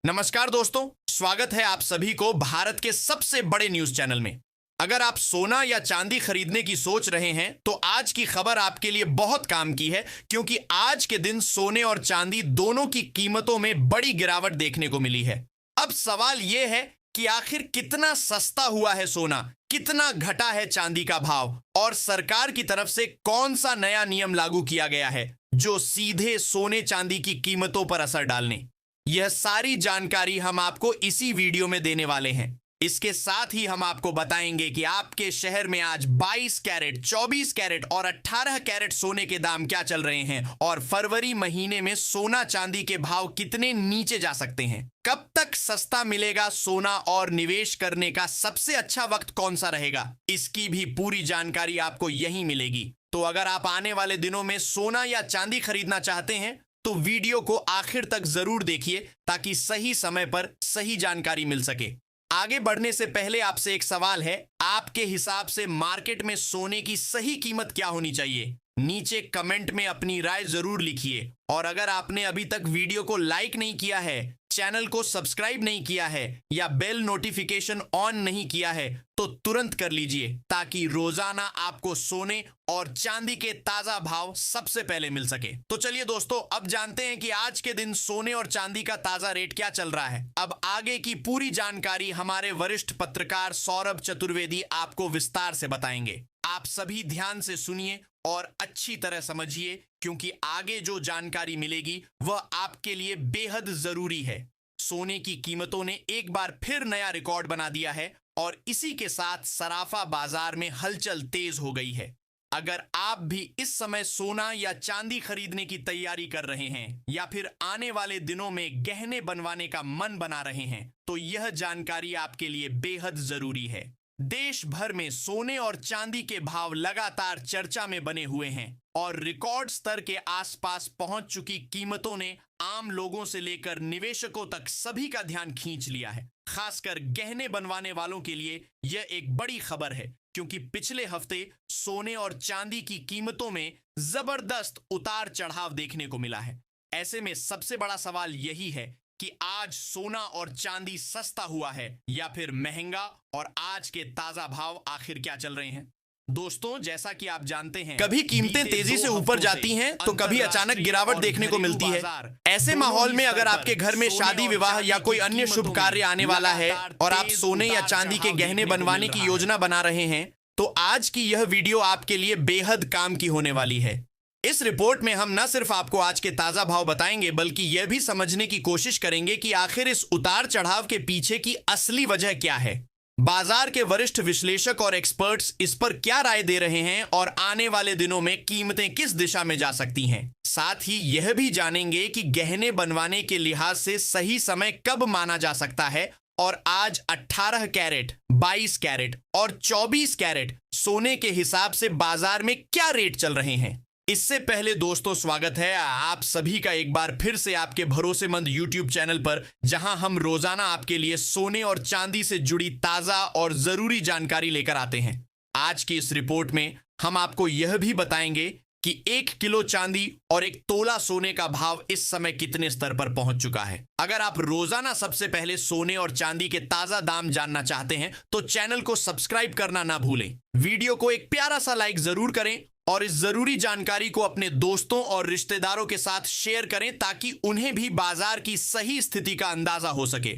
नमस्कार दोस्तों, स्वागत है आप सभी को भारत के सबसे बड़े न्यूज चैनल में। अगर आप सोना या चांदी खरीदने की सोच रहे हैं तो आज की खबर आपके लिए बहुत काम की है, क्योंकि आज के दिन सोने और चांदी दोनों की कीमतों में बड़ी गिरावट देखने को मिली है। अब सवाल यह है कि आखिर कितना सस्ता हुआ है सोना, कितना घटा है चांदी का भाव और सरकार की तरफ से कौन सा नया नियम लागू किया गया है जो सीधे सोने चांदी की कीमतों पर असर डालने। यह सारी जानकारी हम आपको इसी वीडियो में देने वाले हैं। इसके साथ ही हम आपको बताएंगे कि आपके शहर में आज 22 कैरेट, 24 कैरेट और 18 कैरेट सोने के दाम क्या चल रहे हैं और फरवरी महीने में सोना चांदी के भाव कितने नीचे जा सकते हैं। कब तक सस्ता मिलेगा सोना और निवेश करने का सबसे अच्छा वक्त कौन सा रहेगा, इसकी भी पूरी जानकारी आपको यहीं मिलेगी। तो अगर आप आने वाले दिनों में सोना या चांदी खरीदना चाहते हैं तो वीडियो को आखिर तक जरूर देखिए ताकि सही समय पर सही जानकारी मिल सके। आगे बढ़ने से पहले आपसे एक सवाल है, आपके हिसाब से मार्केट में सोने की सही कीमत क्या होनी चाहिए? नीचे कमेंट में अपनी राय जरूर लिखिए। और अगर आपने अभी तक वीडियो को लाइक नहीं किया है, चैनल को सब्सक्राइब नहीं किया है या बेल नोटिफिकेशन ऑन नहीं किया है तो तुरंत कर लीजिए, ताकि रोजाना आपको सोने और चांदी के ताजा भाव सबसे पहले मिल सके। तो चलिए दोस्तों, अब जानते हैं कि आज के दिन सोने और चांदी का ताजा रेट क्या चल रहा है। अब आगे की पूरी जानकारी हमारे वरिष्ठ पत्रकार सौरभ चतुर्वेदी आपको विस्तार से बताएंगे। आप सभी ध्यान से सुनिए और अच्छी तरह समझिए, क्योंकि आगे जो जानकारी मिलेगी वह आपके लिए बेहद जरूरी है। सोने की कीमतों ने एक बार फिर नया रिकॉर्ड बना दिया है और इसी के साथ सराफा बाजार में हलचल तेज हो गई है। अगर आप भी इस समय सोना या चांदी खरीदने की तैयारी कर रहे हैं या फिर आने वाले दिनों में गहने बनवाने का मन बना रहे हैं तो यह जानकारी आपके लिए बेहद जरूरी है। देश भर में सोने और चांदी के भाव लगातार चर्चा में बने हुए हैं और रिकॉर्ड स्तर के आसपास पहुंच चुकी कीमतों ने आम लोगों से लेकर निवेशकों तक सभी का ध्यान खींच लिया है। खासकर गहने बनवाने वालों के लिए यह एक बड़ी खबर है, क्योंकि पिछले हफ्ते सोने और चांदी की कीमतों में जबरदस्त उतार चढ़ाव देखने को मिला है। ऐसे में सबसे बड़ा सवाल यही है कि आज सोना और चांदी सस्ता हुआ है या फिर महंगा, और आज के ताजा भाव आखिर क्या चल रहे हैं। दोस्तों, जैसा कि आप जानते हैं, कभी कीमतें तेजी से ऊपर जाती हैं तो कभी अचानक गिरावट देखने को मिलती है। ऐसे माहौल में अगर आपके घर में शादी विवाह या कोई अन्य शुभ कार्य आने वाला है और आप सोने या चांदी के गहने बनवाने की योजना बना रहे हैं तो आज की यह वीडियो आपके लिए बेहद काम की होने वाली है। इस रिपोर्ट में हम न सिर्फ आपको आज के ताजा भाव बताएंगे, बल्कि यह भी समझने की कोशिश करेंगे कि आखिर इस उतार चढ़ाव के पीछे की असली वजह क्या है। बाजार के वरिष्ठ विश्लेषक और एक्सपर्ट्स इस पर क्या राय दे रहे हैं और आने वाले दिनों में कीमतें किस दिशा में जा सकती हैं। साथ ही यह भी जानेंगे कि गहने बनवाने के लिहाज से सही समय कब माना जा सकता है और आज 18 कैरेट, 22 कैरेट और 24 कैरेट सोने के हिसाब से बाजार में क्या रेट चल रहे हैं। इससे पहले दोस्तों, स्वागत है आप सभी का एक बार फिर से आपके भरोसेमंद YouTube चैनल पर, जहां हम रोजाना आपके लिए सोने और चांदी से जुड़ी ताजा और जरूरी जानकारी लेकर आते हैं। आज की इस रिपोर्ट में हम आपको यह भी बताएंगे कि 1 किलो चांदी और 1 तोला सोने का भाव इस समय कितने स्तर पर पहुंच चुका है। अगर आप रोजाना सबसे पहले सोने और चांदी के ताजा दाम जानना चाहते हैं तो चैनल को सब्सक्राइब करना ना भूलें। वीडियो को एक प्यारा सा लाइक जरूर करें और इस जरूरी जानकारी को अपने दोस्तों और रिश्तेदारों के साथ शेयर करें ताकि उन्हें भी बाजार की सही स्थिति का अंदाजा हो सके।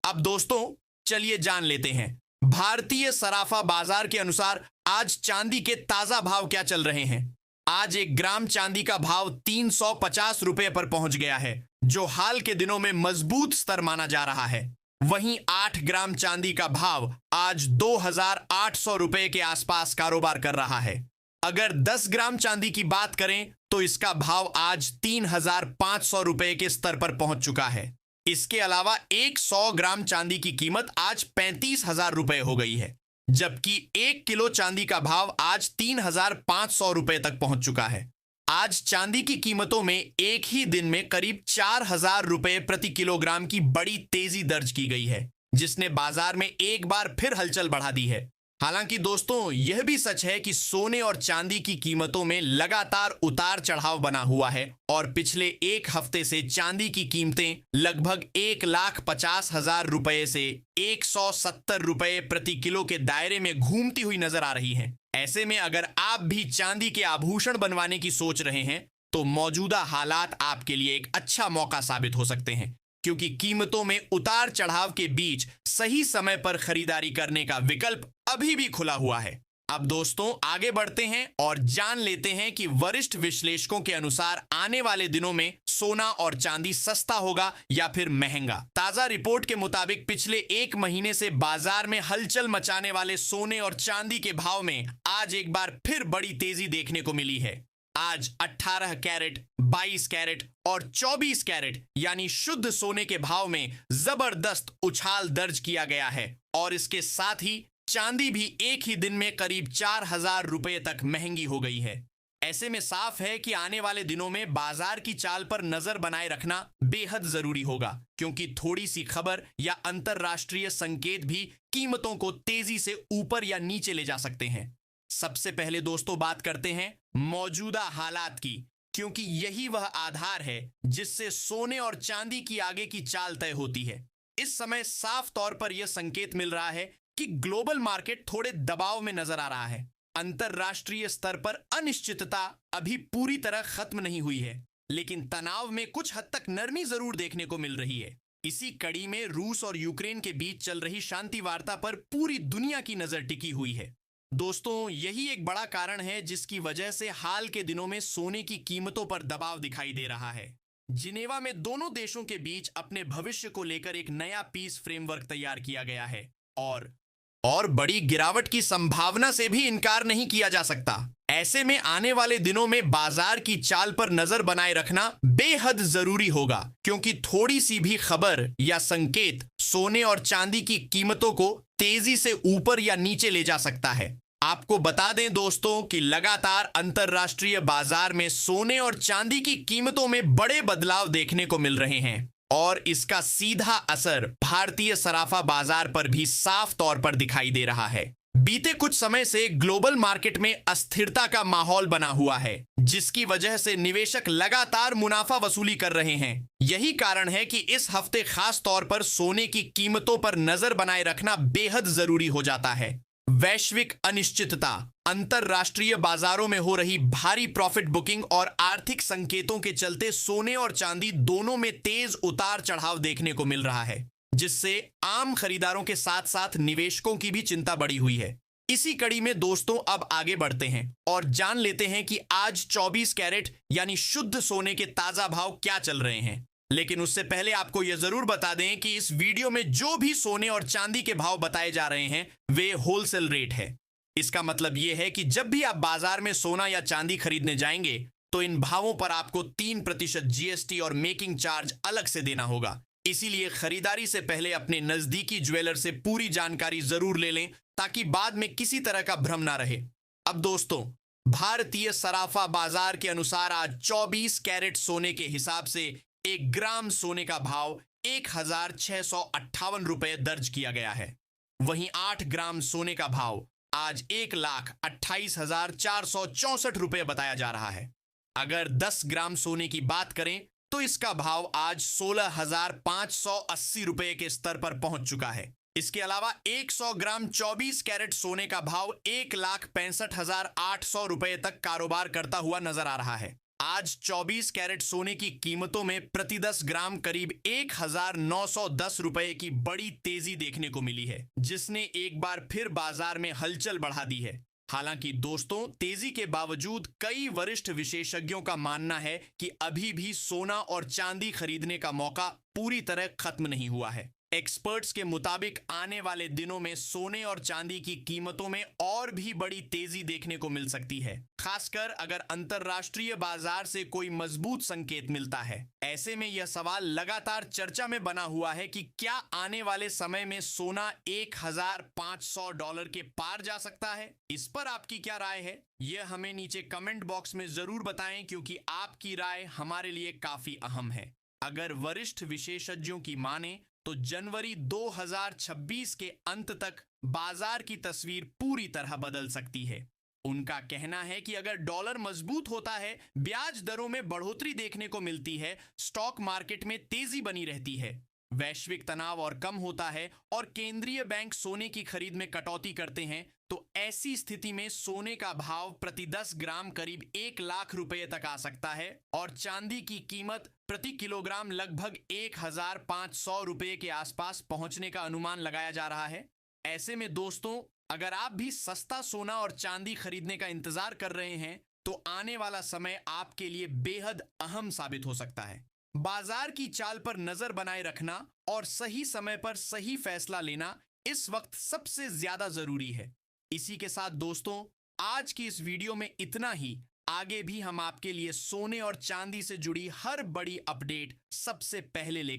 अब दोस्तों, चलिए जान लेते हैं भारतीय सराफा बाजार के अनुसार आज चांदी के ताजा भाव क्या चल रहे हैं। आज 1 ग्राम चांदी का भाव 350 रुपए पर पहुंच गया है, जो हाल के दिनों में मजबूत स्तर माना जा रहा है। वहीं 8 ग्राम चांदी का भाव आज 2800 रुपए के आसपास कारोबार कर रहा है। अगर 10 ग्राम चांदी की बात करें तो इसका भाव आज 3500 रुपए के स्तर पर पहुंच चुका है। इसके अलावा 100 ग्राम चांदी की कीमत आज 35,000 रुपए हो गई है, जबकि 1 किलो चांदी का भाव आज 3,500 रुपए तक पहुंच चुका है। आज चांदी की कीमतों में एक ही दिन में करीब 4,000 रुपए प्रति किलोग्राम की बड़ी तेजी दर्ज की गई है, जिसने बाजार में एक बार फिर हलचल बढ़ा दी है। हालांकि दोस्तों यह भी सच है कि सोने और चांदी की कीमतों में लगातार उतार चढ़ाव बना हुआ है और पिछले एक हफ्ते से चांदी की कीमतें लगभग 1,50,000 रुपए से 170 रुपए प्रति किलो के दायरे में घूमती हुई नजर आ रही हैं। ऐसे में अगर आप भी चांदी के आभूषण बनवाने की सोच रहे हैं तो मौजूदा हालात आपके लिए एक अच्छा मौका साबित हो सकते हैं, क्योंकि कीमतों में उतार चढ़ाव के बीच सही समय पर खरीदारी करने का विकल्प अभी भी खुला हुआ है। अब दोस्तों आगे बढ़ते हैं और जान लेते हैं कि वरिष्ठ विश्लेषकों के अनुसार आने वाले दिनों में सोना और चांदी सस्ता होगा या फिर महंगा। ताजा रिपोर्ट के मुताबिक पिछले एक महीने से बाजार में हलचल मचाने वाले सोने और चांदी के भाव में आज एक बार फिर बड़ी तेजी देखने को मिली है। आज 18 कैरेट, 22 कैरेट और 24 कैरेट यानी शुद्ध सोने के भाव में जबरदस्त उछाल दर्ज किया गया है और इसके साथ ही चांदी भी एक ही दिन में करीब 4,000 रुपए तक महंगी हो गई है। ऐसे में साफ है कि आने वाले दिनों में बाजार की चाल पर नजर बनाए रखना बेहद जरूरी होगा, क्योंकि थोड़ी सी खबर या अंतरराष्ट्रीय संकेत भी कीमतों को तेजी से ऊपर या नीचे ले जा सकते हैं। सबसे पहले दोस्तों बात करते हैं मौजूदा हालात की, क्योंकि यही वह आधार है जिससे सोने और चांदी की आगे की चाल तय होती है। इस समय साफ तौर पर यह संकेत मिल रहा है कि ग्लोबल मार्केट थोड़े दबाव में नजर आ रहा है। अंतरराष्ट्रीय स्तर पर अनिश्चितता अभी पूरी तरह खत्म नहीं हुई है, लेकिन तनाव में कुछ हद तक नरमी जरूर देखने को मिल रही है। इसी कड़ी में रूस और यूक्रेन के बीच चल रही शांति वार्ता पर पूरी दुनिया की नजर टिकी हुई है। दोस्तों यही एक बड़ा कारण है जिसकी वजह से हाल के दिनों में सोने की कीमतों पर दबाव दिखाई दे रहा है। जिनेवा में दोनों देशों के बीच अपने भविष्य को लेकर एक नया पीस फ्रेमवर्क तैयार किया गया है और बड़ी गिरावट की संभावना से भी इनकार नहीं किया जा सकता। ऐसे में आने वाले दिनों में बाजार की चाल पर नजर बनाए रखना बेहद जरूरी होगा, क्योंकि थोड़ी सी भी खबर या संकेत सोने और चांदी की कीमतों को तेजी से ऊपर या नीचे ले जा सकता है। आपको बता दें दोस्तों कि लगातार अंतरराष्ट्रीय बाजार में सोने और चांदी की कीमतों में बड़े बदलाव देखने को मिल रहे हैं और इसका सीधा असर भारतीय सराफा बाजार पर भी साफ तौर पर दिखाई दे रहा है। बीते कुछ समय से ग्लोबल मार्केट में अस्थिरता का माहौल बना हुआ है, जिसकी वजह से निवेशक लगातार मुनाफा वसूली कर रहे हैं। यही कारण है कि इस हफ्ते खास तौर पर सोने की कीमतों पर नजर बनाए रखना बेहद जरूरी हो जाता है। वैश्विक अनिश्चितता, अंतरराष्ट्रीय बाजारों में हो रही भारी प्रॉफिट बुकिंग और आर्थिक संकेतों के चलते सोने और चांदी दोनों में तेज उतार चढ़ाव देखने को मिल रहा है, जिससे आम खरीदारों के साथ साथ निवेशकों की भी चिंता बढ़ी हुई है। इसी कड़ी में दोस्तों अब आगे बढ़ते हैं और जान लेते हैं कि आज 24 कैरेट यानी शुद्ध सोने के ताजा भाव क्या चल रहे हैं। लेकिन उससे पहले आपको यह जरूर बता दें कि इस वीडियो में जो भी सोने और चांदी के भाव बताए जा रहे हैं वे होलसेल रेट है। इसका मतलब यह है कि जब भी आप बाजार में सोना या चांदी खरीदने जाएंगे तो इन भावों पर आपको 3% जीएसटी और मेकिंग चार्ज अलग से देना होगा। इसीलिए खरीदारी से पहले अपने नजदीकी ज्वेलर से पूरी जानकारी जरूर ले लें, ताकि बाद में किसी तरह का भ्रम ना रहे। अब दोस्तों भारतीय सराफा बाजार के अनुसार आज 24 कैरेट सोने के हिसाब से 1 ग्राम सोने का भाव 1,658 रुपए दर्ज किया गया है। वहीं 8 ग्राम सोने का भाव आज 1,28,464 रुपए बताया जा रहा है। अगर 10 ग्राम सोने की बात करें तो इसका भाव आज 16,580 रुपए के स्तर पर पहुंच चुका है। इसके अलावा 100 ग्राम 24 कैरेट सोने का भाव 1,65,800 रुपए तक कारोबार करता हुआ नजर आ रहा है। आज 24 कैरेट सोने की कीमतों में प्रति 10 ग्राम करीब 1,910 रुपए की बड़ी तेजी देखने को मिली है, जिसने एक बार फिर बाजार में हलचल बढ़ा दी है। हालांकि दोस्तों तेजी के बावजूद कई वरिष्ठ विशेषज्ञों का मानना है कि अभी भी सोना और चांदी खरीदने का मौका पूरी तरह खत्म नहीं हुआ है। एक्सपर्ट्स के मुताबिक आने वाले दिनों में सोने और चांदी की कीमतों में और भी बड़ी तेजी देखने को मिल सकती है, खासकर अगर अंतरराष्ट्रीय बाजार से कोई मजबूत संकेत मिलता है। ऐसे में यह सवाल लगातार चर्चा में बना हुआ है कि क्या आने वाले समय में सोना $1,500 के पार जा सकता है। इस पर आपकी क्या राय है, यह हमें नीचे कमेंट बॉक्स में जरूर बताएं, क्योंकि आपकी राय हमारे लिए काफी अहम है। अगर वरिष्ठ विशेषज्ञों की माने तो जनवरी 2026 के अंत तक बाजार की तस्वीर पूरी तरह बदल सकती है। उनका कहना है कि अगर डॉलर मजबूत होता है, ब्याज दरों में बढ़ोतरी देखने को मिलती है, स्टॉक मार्केट में तेजी बनी रहती है, वैश्विक तनाव और कम होता है और केंद्रीय बैंक सोने की खरीद में कटौती करते हैं, तो ऐसी स्थिति में सोने का भाव प्रति 10 ग्राम करीब 1 लाख रुपए तक आ सकता है और चांदी की कीमत प्रति किलोग्राम लगभग 1500 रुपए के आसपास पहुंचने का अनुमान लगाया जा रहा है। ऐसे में दोस्तों, अगर आप भी सस्ता सोना और चांदी खरीदने का इंतजार कर रहे हैं, तो आने वाला समय आपके लिए बेहद अहम साबित हो सकता है। बाजार की चाल पर नजर बनाए रखना और सही समय पर सही फैसला लेना इस वक्त सबसे ज्यादा जरूरी है। इसी के साथ दोस्तों, आज की इस वीडियो में इतना ही। आगे भी हम आपके लिए सोने और चांदी से जुड़ी हर बड़ी अपडेट सबसे पहले लेकर